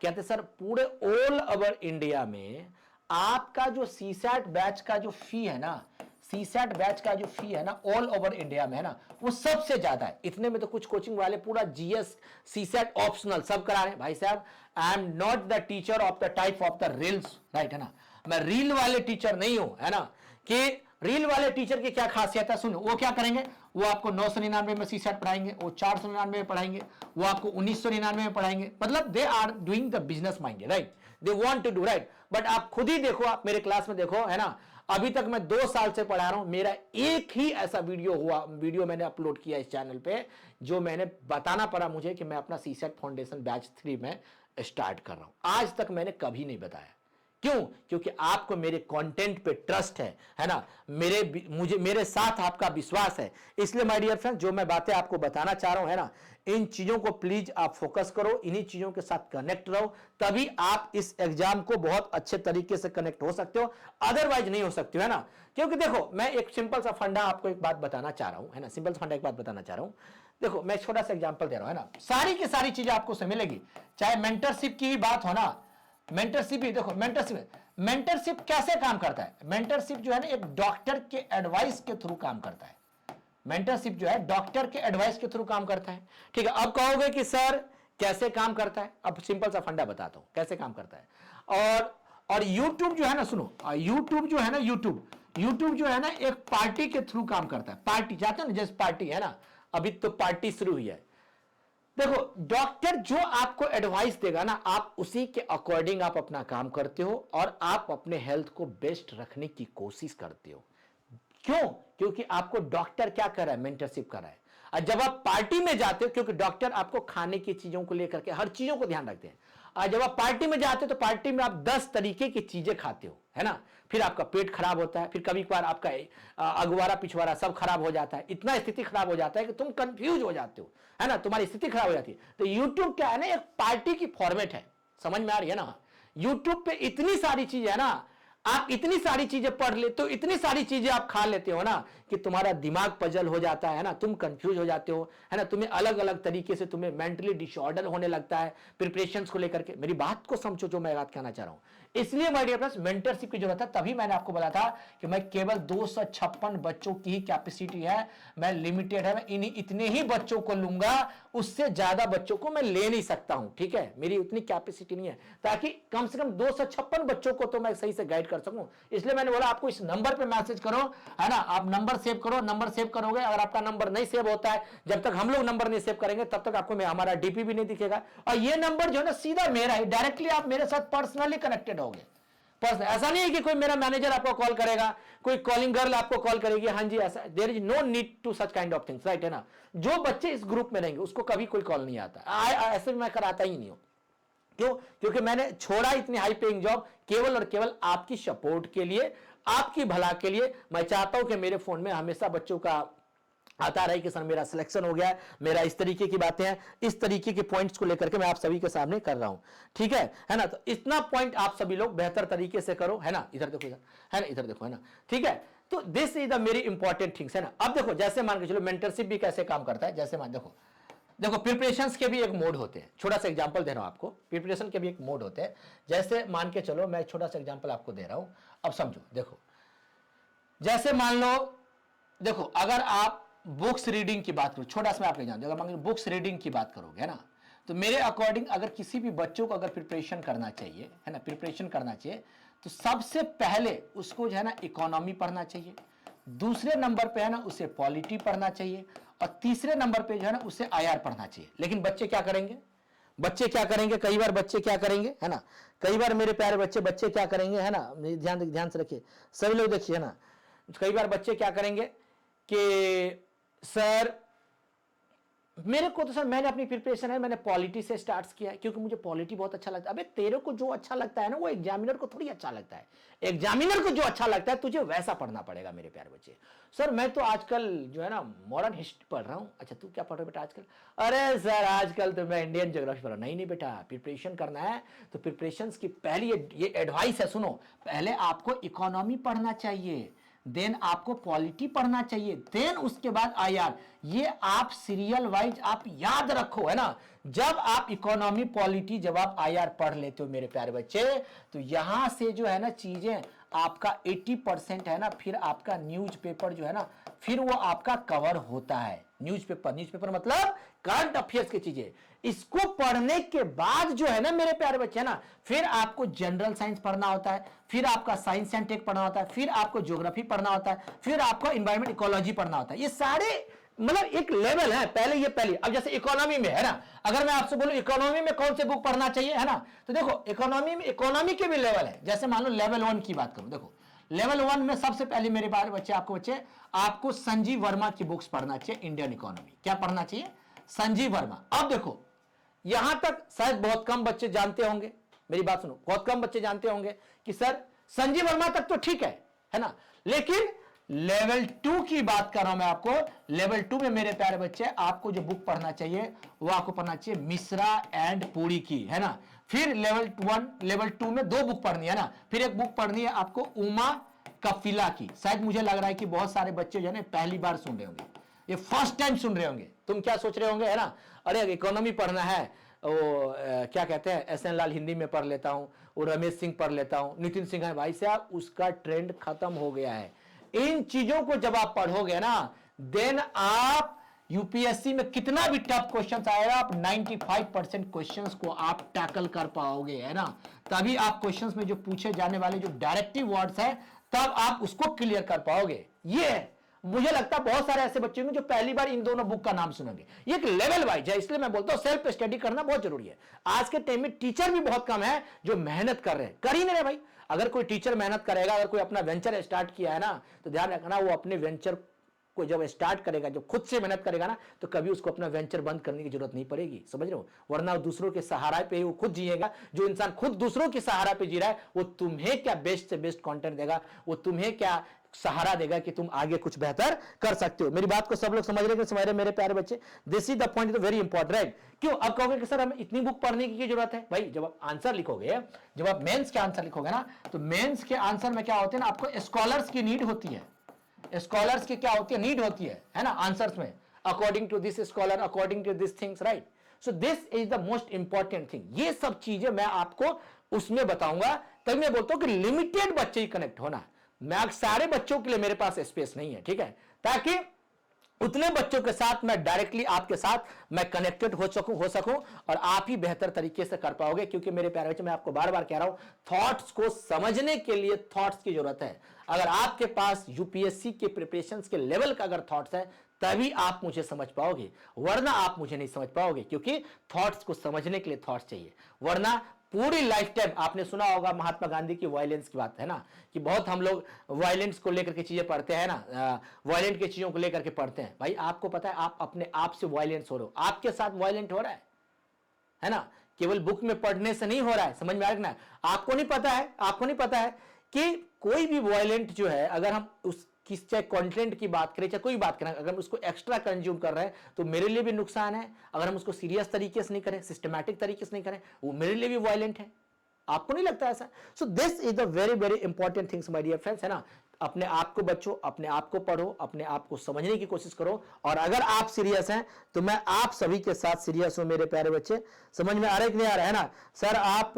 कहते सर पूरे ऑल ओवर इंडिया में आपका जो सीसैट बैच का जो फी है ना, सीसैट बैच का जो फी है ना ऑल ओवर इंडिया में, है ना, वो सबसे ज्यादा है। इतने में तो कुछ कोचिंग वाले पूरा जीएस सीसैट ऑप्शनल सब करा रहे हैं। भाई साहब I am not the teacher of the type of the reels, right, है ना, मैं रील वाले टीचर नहीं हूं, है ना। कि रील वाले टीचर की क्या खासियत है, सुनो, वो क्या करेंगे, वो आपको 999 में सीसैट पढ़ाएंगे, वो 499 में पढ़ाएंगे, वो आपको 1999 में पढ़ाएंगे, मतलब they are doing the business mind, right, they want to do, right. बट आप खुद ही देखो, आप मेरे क्लास में देखो, है ना, अभी तक मैं 2 साल से पढ़ा रहा हूं, मेरा एक ही ऐसा वीडियो मैंने अपलोड किया इस चैनल पे जो मैंने बताना पड़ा मुझे कि मैं अपना सीसैट फाउंडेशन बैच 3 में स्टार्ट कर रहा हूं। आज तक मैंने कभी नहीं बताया। क्यों? क्योंकि आपको मेरे कंटेंट पे ट्रस्ट है ना, मेरे साथ आपका विश्वास है। इसलिए माय डियर फ्रेंड जो मैं बातें आपको बताना चाह रहा हूं, है ना, इन चीजों को प्लीज आप फोकस करो, इन्हीं चीजों के साथ कनेक्ट रहो, तभी आप इस एग्जाम को बहुत अच्छे तरीके से कनेक्ट हो सकते हो, अदरवाइज नहीं हो सकते हो, है ना। क्योंकि देखो मैं एक सिंपल सा फंडा आपको एक बात बताना चाह रहा हूं, है ना, सिंपल सा फंडा एक बात बताना चाह रहा हूं। देखो मैं छोटा सा एग्जाम्पल दे रहा हूं, है ना, सारी की सारी चीजें आपको से मिलेगी, चाहे मेंटरशिप की भी बात हो ना, मेंटरशिप ही देखो, मेंटरशिप कैसे काम करता है, मेंटरशिप जो है ना एक डॉक्टर के एडवाइस के थ्रू काम करता है, मेंटरशिप जो है डॉक्टर के एडवाइस के थ्रू काम करता है, ठीक है। अब कहोगे कि सर कैसे काम करता है, अब सिंपल सा फंडा बताता हूं कैसे काम करता है। और YouTube जो है ना, सुनो, YouTube जो है ना, YouTube जो है ना एक पार्टी के थ्रू काम करता है, पार्टी जाते हैं ना, जैसे पार्टी है ना, अभी तो पार्टी शुरू हुई है। देखो डॉक्टर जो आपको एडवाइस देगा ना, आप उसी के अकॉर्डिंग आप अपना काम करते हो और आप अपने हेल्थ को बेस्ट रखने की कोशिश करते हो। क्यों? क्योंकि आपको डॉक्टर क्या कर रहा है, मेंटरशिप कर रहा है। और जब आप पार्टी में जाते हो, क्योंकि डॉक्टर आपको खाने की चीजों को लेकर के हर चीजों को ध्यान रखते हैं, और जब आप पार्टी में जाते हो तो पार्टी में आप 10 तरीके की चीजें खाते हो, है ना, फिर आपका पेट खराब होता है, फिर कभी कभार आपका अगवारा पिछवाड़ा सब खराब हो जाता है, इतना स्थिति खराब हो जाता है कि तुम कंफ्यूज हो जाते हो, है ना, तुम्हारी स्थिति खराब हो जाती है। तो यूट्यूब क्या है ना, एक पार्टी की फॉर्मेट है, समझ में आ रही है ना। यूट्यूब पे इतनी सारी चीजें है ना, आप इतनी सारी चीजें पढ़ लेते हो, इतनी सारी चीजें आप खा लेते हो ना कि तुम्हारा दिमाग पजल हो जाता है ना, तुम कंफ्यूज हो जाते हो, है ना, तुम्हें अलग अलग तरीके से तुम्हें मेंटली डिसऑर्डर होने लगता है प्रिपरेशंस को लेकर के। मेरी बात को समझो जो मैं बात कहना चाह रहा हूं। इसलिए माय डियर फ्रेंड्स मेंटरशिप की जरूरत है, तभी मैंने आपको बोला था कि मैं केवल 256 बच्चों की ही कैपेसिटी है, मैं लिमिटेड है, मैं इतने ही बच्चों को लूंगा, उससे ज्यादा बच्चों को मैं ले नहीं सकता हूं, ठीक है, मेरी उतनी कैपेसिटी नहीं है, ताकि कम से कम 256 बच्चों को तो मैं सही से गाइड कर सकूं। इसलिए मैंने बोला आपको इस नंबर पे मैसेज करो, है ना, आप नंबर सेव करो, नंबर सेव करोगे, अगर आपका नंबर नहीं सेव होता है, जब तक हम लोग नंबर नहीं सेव करेंगे तब तक आपको हमारा डीपी भी नहीं दिखेगा, और ये नंबर जो है ना सीधा मेरा है, डायरेक्टली आप मेरे साथ पर्सनली कनेक्टेड होगे। ऐसा नहीं है कि कोई मेरा मैनेजर आपको कॉल करेगा, कोई कॉलिंग गर्ल आपको कॉल करेगी, हाँ जी ऐसा, there is no need to such kind of things, right, है ना। जो बच्चे इस ग्रुप में रहेंगे उसको कभी कोई कॉल नहीं आता, ऐसे भी मैं कराता ही नहीं हूं। क्यों? क्योंकि मैंने छोड़ा इतनी हाई पेइंग जॉब केवल और केवल आपकी सपोर्ट के लिए, आपकी भला के लिए। मैं चाहता हूं कि मेरे फोन में हमेशा बच्चों का आता रहे कि सर मेरा सिलेक्शन हो गया है, मेरा इस तरीके की बातें हैं, इस तरीके के पॉइंट्स को लेकर के मैं आप सभी के सामने कर रहा हूं, ठीक है ना। तो इतना पॉइंट आप सभी लोग बेहतर तरीके से करो, है ना, इधर देखो, इधर है ना, इधर देखो, है ना, ठीक है। तो this is the very important things, है ना। अब देखो जैसे मान के चलो मेंटरशिप भी कैसे काम करता है, जैसे मान देखो प्रिपरेशंस के भी एक मोड होते हैं, छोटा सा एग्जांपल दे रहा हूं आपको, प्रिपरेशन के भी एक मोड होते हैं। जैसे मान के चलो मैं छोटा सा एग्जांपल आपको दे रहा हूं, अब समझो। देखो जैसे मान लो, देखो अगर आप बुक्स रीडिंग की बात करो, छोटा सा मैं आपको एग्जांपल, अगर मान लो बुक्स रीडिंग की बात करोगे, है ना, तो मेरे अकॉर्डिंग अगर किसी भी बच्चों को अगर प्रिपरेशन करना चाहिए, है ना, प्रिपरेशन करना चाहिए, तो सबसे पहले उसको जो है ना इकोनॉमी पढ़ना चाहिए, दूसरे नंबर पे है ना उसे पॉलिटी पढ़ना चाहिए, और तीसरे नंबर पे जो है ना उसे आईआर पढ़ना चाहिए। लेकिन बच्चे क्या करेंगे, बच्चे क्या करेंगे, कई बार बच्चे क्या करेंगे, है ना, कई बार मेरे प्यारे बच्चे क्या करेंगे, है ना, ध्यान से रखिए सभी लोग, देखिए, है ना, कई बार बच्चे क्या करेंगे कि सर मेरे को तो सर मैंने अपनी प्रिपरेशन है मैंने पॉलिटी से स्टार्ट किया है क्योंकि मुझे पॉलिटी बहुत अच्छा लगता है। अबे तेरे को जो अच्छा लगता है ना वो एग्जामिनर को थोड़ी अच्छा लगता है, एग्जामिनर को जो अच्छा लगता है तुझे वैसा पढ़ना पड़ेगा मेरे प्यारे बच्चे। सर मैं तो आजकल जो है ना मॉडर्न हिस्ट्री पढ़ रहा हूं। अच्छा तू क्या पढ़ रहा है बेटा आजकल? अरे सर आजकल तो मैं इंडियन ज्योग्राफी पढ़ रहा हूं। नहीं नहीं बेटा, प्रिपरेशन करना है तो प्रिपरेशन की पहली ये एडवाइस है, सुनो, पहले आपको इकोनॉमी पढ़ना चाहिए, देन आपको पॉलिटी पढ़ना चाहिए, देन उसके बाद आईआर। ये आप सीरियल वाइज आप याद रखो, है ना। जब आप इकोनॉमी पॉलिटी जब आप आईआर पढ़ लेते हो मेरे प्यारे बच्चे, तो यहां से जो है ना चीजें आपका 80% है ना, फिर आपका न्यूज़पेपर जो है ना फिर वो आपका कवर होता है। न्यूज़पेपर मतलब करंट अफेयर्स की चीजें, इसको पढ़ने के बाद जो है ना मेरे प्यारे बच्चे, है ना, फिर आपको जनरल साइंस पढ़ना होता है, फिर आपका साइंस एंड टेक पढ़ना होता है, फिर आपको ज्योग्राफी पढ़ना होता है, फिर आपको एनवायरमेंट इकोलॉजी पढ़ना होता है। ये सारे मतलब एक लेवल है, पहले अब जैसे इकोनॉमी में है ना, अगर मैं आपसे बोलूं इकोनॉमी में कौन से बुक पढ़ना चाहिए, है ना, तो देखो इकोनॉमी में इकोनॉमी के भी लेवल है। जैसे मान लो लेवल 1 की बात करूं, देखो लेवल 1 में सबसे पहले मेरे बारे बच्चे आपको संजीव वर्मा की बुक्स पढ़ना चाहिए। इंडियन इकोनॉमी क्या पढ़ना चाहिए? संजीव वर्मा। अब देखो यहां तक शायद बहुत कम बच्चे जानते होंगे, मेरी बात सुनो, बहुत कम बच्चे जानते होंगे कि सर संजीव वर्मा तक तो ठीक है ना, लेकिन लेवल 2 की बात कर रहा हूं मैं आपको। लेवल 2 में मेरे प्यारे बच्चे आपको जो बुक पढ़ना चाहिए वो आपको पढ़ना चाहिए मिश्रा एंड पुरी की, है ना। फिर लेवल 2 में 2 बुक पढ़नी है ना, फिर एक बुक पढ़नी है आपको उमा कफिला की। शायद मुझे लग रहा है कि बहुत सारे बच्चे जो है पहली बार सुन रहे होंगे, ये फर्स्ट टाइम सुन रहे होंगे। तुम क्या सोच रहे होंगे, है ना, अरे इकोनॉमी पढ़ना है, वो क्या कहते हैं एस एन लाल हिंदी में पढ़ लेता हूं, वो रमेश सिंह पढ़ लेता हूं, नितिन सिंह है। भाई साहब उसका ट्रेंड खत्म हो गया है। इन चीजों को जब आप पढ़ोगे ना, देन आप यूपीएससी में कितना भी टफ क्वेश्चन आएगा आप 95% क्वेश्चंस को आप टैकल कर पाओगे, है ना। तभी आप क्वेश्चंस में जो पूछे जाने वाले जो डायरेक्टिव वर्ड्स है तब आप उसको क्लियर कर पाओगे। ये मुझे लगता है बहुत सारे ऐसे बच्चे होंगे जो पहली बार इन दोनों बुक का नाम सुनेंगे। ये एक लेवल वाइज है, इसलिए मैं बोलता हूं सेल्फ स्टडी करना बहुत जरूरी है। आज के टाइम में टीचर भी बहुत कम है जो मेहनत कर रहे हैं, कर ही नहीं रहे भाई। अगर कोई टीचर मेहनत करेगा, अगर कोई अपना वेंचर स्टार्ट किया है ना, तो ध्यान रखना वो अपने वेंचर को जब स्टार्ट करेगा, जब खुद से मेहनत करेगा ना, तो कभी उसको अपना वेंचर बंद करने की जरूरत नहीं पड़ेगी, समझ रहे हो। वरना वो दूसरों के सहारा पे वो खुद जिएगा। जो इंसान खुद दूसरों के सहारा पे जी रहा है वो तुम्हें क्या बेस्ट से बेस्ट कंटेंट देगा, वो तुम्हें क्या सहारा देगा कि तुम आगे कुछ बेहतर कर सकते हो। मेरी बात को सब लोग समझ रहे हैं, समझ रहे मेरे प्यारे बच्चे? This is the point, is very important, right. क्यों अब कहोगे कि सर हमें इतनी बुक पढ़ने की जरूरत है? भाई जब आप आंसर लिखोगे, जब आप मेंस के आंसर लिखोगे ना, तो मेंस के आंसर में क्या होते हैं ना, आपको स्कॉलर्स की नीड होती है। स्कॉलर्स की क्या होती है? नीड होती है ना, आंसर्स में, according to this scholar, according to this things, right. So this is the most important thing. ये सब चीजें मैं आपको उसमें बताऊंगा। तभी मैं बोलता हूं कि लिमिटेड बच्चे ही कनेक्ट होना। मैं सारे बच्चों के लिए मेरे पास स्पेस नहीं है, ठीक है, ताकि उतने बच्चों के साथ मैं डायरेक्टली आपके साथ मैं कनेक्टेड हो सकूं और आप ही बेहतर तरीके से कर पाओगे। क्योंकि मेरे प्यारे बच्चे, मैं आपको बार बार कह रहा हूं, थॉट्स को समझने के लिए थॉट्स की जरूरत है। अगर आपके पास यूपीएससी के प्रिपरेशन के लेवल का अगर थॉट्स है तभी आप मुझे समझ पाओगे, वरना आप मुझे नहीं समझ पाओगे। क्योंकि थॉट्स को समझने के लिए थॉट्स चाहिए, वरना पूरी लाइफ टाइम आपने सुना होगा महात्मा गांधी की वायलेंस की बात, है ना, कि बहुत हम लोग वायलेंस को लेकर के चीजें पढ़ते हैं ना, वायलेंट की चीजों को लेकर के पढ़ते हैं। भाई आपको पता है आप अपने आप से वायलेंस हो रहे हो, आपके साथ वायलेंट हो रहा है ना, केवल बुक में पढ़ने से नहीं हो रहा है, समझ में आ रहा है ना। आपको नहीं पता है कि कोई भी वायलेंट जो है, अगर हम उस किस चाहे कंटेंट की बात करें चाहे कोई बात करें, अगर हम उसको एक्स्ट्रा कंज्यूम कर रहे हैं तो मेरे लिए भी नुकसान है। अगर हम उसको सीरियस तरीके से नहीं करें, सिस्टमैटिक तरीके से नहीं करें, वो मेरे लिए भी वायलेंट है। आपको नहीं लगता ऐसा? So this is the very very important things my dear friends, है ना। अपने आप को बचो, अपने आप को पढ़ो, अपने आप को समझने की कोशिश करो। और अगर आप सीरियस हैं तो मैं आप सभी के साथ सीरियस हूं मेरे प्यारे बच्चे। समझ में आ रहा है कि नहीं आ रहा है ना? सर आप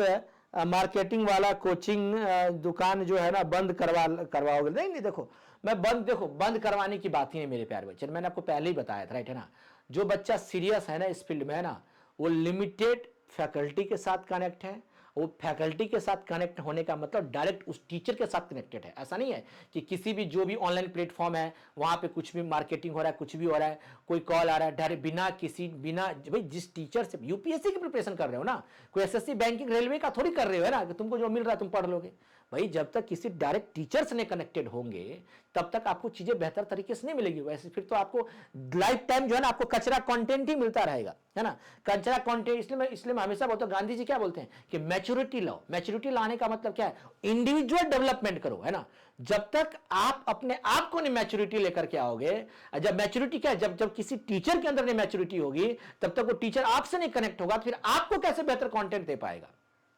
मार्केटिंग वाला कोचिंग दुकान जो है ना बंद करवाओगे? नहीं, देखो मैं बंद करवाने की बात ही नहीं मेरे प्यारे बच्चे। मैंने आपको पहले ही बताया था, राइट, है ना। जो बच्चा सीरियस है ना इस फील्ड में, है ना, वो लिमिटेड फैकल्टी के साथ कनेक्ट है। वो फैकल्टी के साथ कनेक्ट होने का मतलब डायरेक्ट उस टीचर के साथ कनेक्टेड है। ऐसा नहीं है कि किसी भी जो भी ऑनलाइन प्लेटफॉर्म है वहां पे कुछ भी मार्केटिंग हो रहा है, कुछ भी हो रहा है, कोई कॉल आ रहा है डायरेक्ट बिना भाई जिस टीचर से यूपीएससी की प्रिपरेशन कर रहे हो ना, कोई एसएससी बैंकिंग रेलवे का थोड़ी कर रहे हो है ना कि तुमको जो मिल रहा है तुम पढ़ लोगे। भाई जब तक किसी डायरेक्ट टीचर से नहीं कनेक्टेड होंगे तब तक आपको चीजें बेहतर तरीके से नहीं मिलेगी। वैसे फिर तो आपको लाइफ टाइम जो है ना आपको कचरा कंटेंट ही मिलता रहेगा, है ना, कचरा कंटेंट। इसलिए मैं हमेशा बोलता हूं, गांधी जी क्या बोलते हैं कि मैच्योरिटी लाओ। मैच्योरिटी लाने का मतलब क्या है, इंडिविजुअल डेवलपमेंट करो, है ना। जब तक आप अपने आप को नहीं मैच्योरिटी लेकर के आओगे, जब मैच्योरिटी क्या है, जब किसी टीचर के अंदर नहीं मैच्योरिटी होगी तब तक वो टीचर आपसे नहीं कनेक्ट होगा, फिर आपको कैसे बेहतर कंटेंट दे पाएगा।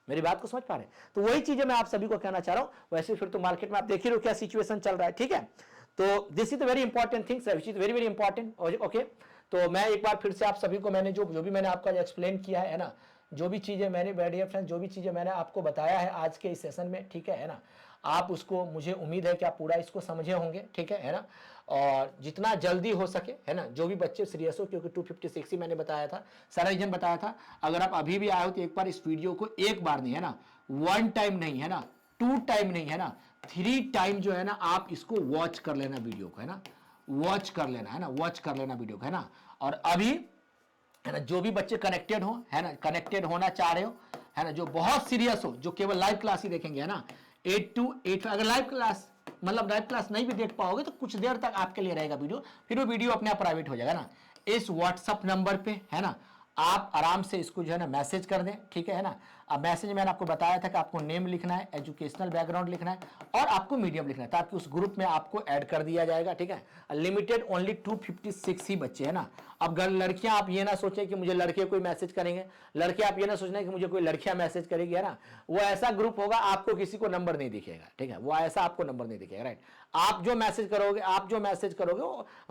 मेरी बात को समझ पा रहे हैं? तो वही चीजें मैं आप सभी को कहना चाह रहा हूं। वैसे फिर तो मार्केट में आप देख ही रहे हो क्या सिचुएशन चल रहा है, ठीक है। तो this is the very important things, which is very very important. Okay, तो मैं एक बार फिर से आप सभी को मैंने जो भी मैंने आपका एक्सप्लेन किया है ना, जो भी चीजें मैंने डियर फ्रेंड्स, जो भी चीजें मैंने आपको बताया है आज के इस सेशन में, ठीक है ना, आप उसको, मुझे उम्मीद है कि आप पूरा इसको समझे होंगे, ठीक है ना। और जितना जल्दी हो सके, है ना, जो भी बच्चे सीरियस हो, क्योंकि 256 ही मैंने बताया था, सारा रीजन बताया था। अगर आप अभी भी आए हो तो एक बार इस वीडियो को एक बार नहीं, है ना, 1 टाइम नहीं, है ना, 2 टाइम नहीं, है ना, 3 टाइम जो है ना आप इसको वॉच कर लेना वीडियो को, है ना, वॉच कर लेना, है ना, वॉच कर लेना वीडियो को, है ना। और अभी, है ना, जो भी बच्चे कनेक्टेड हो, है ना, कनेक्टेड होना चाह रहे हो, है ना, जो बहुत सीरियस हो, जो केवल लाइव क्लास ही देखेंगे, है ना, 8 to 8, अगर लाइव क्लास नहीं भी देख पाओगे तो कुछ देर तक आपके लिए रहेगा वीडियो, फिर वो वीडियो अपने आप प्राइवेट हो जाएगा ना। इस व्हाट्सएप नंबर पे, है ना, आप आराम से इसको जो है ना मैसेज कर दें, ठीक है ना। अब मैसेज में मैंने आपको बताया था कि आपको नेम लिखना है, एजुकेशनल बैकग्राउंड लिखना है और आपको मीडियम लिखना है, ताकि उस ग्रुप में आपको ऐड कर दिया जाएगा, ठीक है। लिमिटेड ओनली 256 ही बच्चे, है ना। अब लड़कियां आप ये ना सोचें कि मुझे लड़के कोई मैसेज करेंगे, लड़के आप ये ना सोचना कि मुझे कोई लड़कियां मैसेज करेगी, है ना। वो ऐसा ग्रुप होगा, आपको किसी को नंबर नहीं दिखेगा, ठीक है, वो ऐसा आपको नंबर नहीं दिखेगा, राइट। आप जो मैसेज करोगे,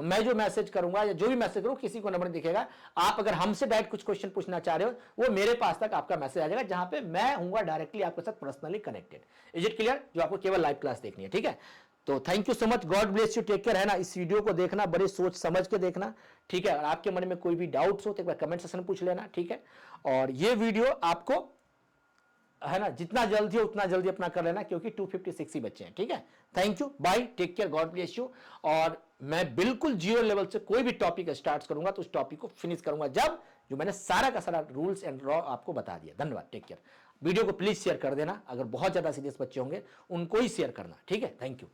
मैं जो मैसेज करूंगा या जो भी मैसेज करूँ, किसी को नंबर नहीं दिखेगा। आप अगर हमसे डायरेक्ट कुछ क्वेश्चन पूछना चाह रहे हो, वो मेरे पास तक आपका मैसेज आ जाएगा, जहां पे मैं हूंगा डायरेक्टली आपके साथ personally connected. Is it clear? जो आपको केवल लाइव क्लास देखनी है, ठीक है। तो thank you so much, God bless you, take care, है ना। इस वीडियो को देखना, बड़े सोच समझ के देखना, ठीक है। और आपके मन में कोई भी डाउट्स हो तो एक बार कमेंट सेक्शन में पूछ लेना, ठीक है। और ये वीडियो आपको, है ना, जितना जल्दी हो उतना जल्दी अपना कर लेना, क्योंकि 256 ही बच्चे हैं, ठीक है। Thank you, bye, take care, God bless you. और मैं बिल्कुल 0 लेवल से कोई भी टॉपिक स्टार्ट करूंगा तो उस टॉपिक को फिनिश करूंगा जब जो मैंने सारा का सारा रूल्स एंड लॉ आपको बता दिया। धन्यवाद, टेक केयर। वीडियो को प्लीज शेयर कर देना, अगर बहुत ज्यादा सीरियस बच्चे होंगे उनको ही शेयर करना, ठीक है। Thank you.